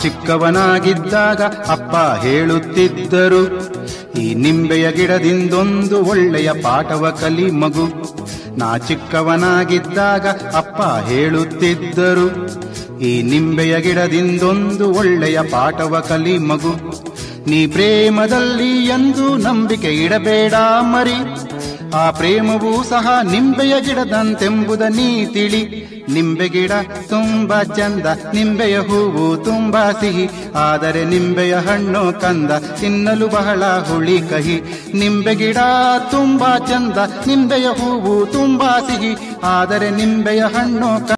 ಚಿಕ್ಕವನಾಗಿದ್ದಾಗ ಅಪ್ಪ ಹೇಳುತ್ತಿದ್ದರು, ಈ ನಿಂಬೆಯ ಗಿಡದಿಂದೊಂದು ಒಳ್ಳೆಯ ಪಾಠವ ಕಲಿ ಮಗು. ಚಿಕ್ಕವನಾಗಿದ್ದಾಗ ಅಪ್ಪ ಹೇಳುತ್ತಿದ್ದರು, ಈ ನಿಂಬೆಯ ಗಿಡದಿಂದೊಂದು ಒಳ್ಳೆಯ ಪಾಠವ ಕಲಿ ಮಗು. ನೀ ಪ್ರೇಮದಲ್ಲಿ ಎಂದು ನಂಬಿಕೆ ಇಡಬೇಡ ಮರಿ, ಆ ಪ್ರೇಮವೂ ಸಹ ನಿಂಬೆಯ ಗಿಡದಂತೆಂಬುದ ನೀ ತಿಳಿ. ನಿಂಬೆ ಗಿಡ ತುಂಬಾ ಚಂದ, ನಿಂಬೆಯ ಹೂವು ತುಂಬಾ ಸಿಹಿ, ಆದರೆ ನಿಂಬೆಯ ಹಣ್ಣು ಕಂದ, ತಿನ್ನಲು ಬಹಳ ಹುಳಿ ಕಹಿ. ನಿಂಬೆ ಗಿಡ ತುಂಬಾ ಚಂದ, ನಿಂಬೆಯ ಹೂವು ತುಂಬಾ ಸಿಹಿ, ಆದರೆ ನಿಂಬೆಯ ಹಣ್ಣು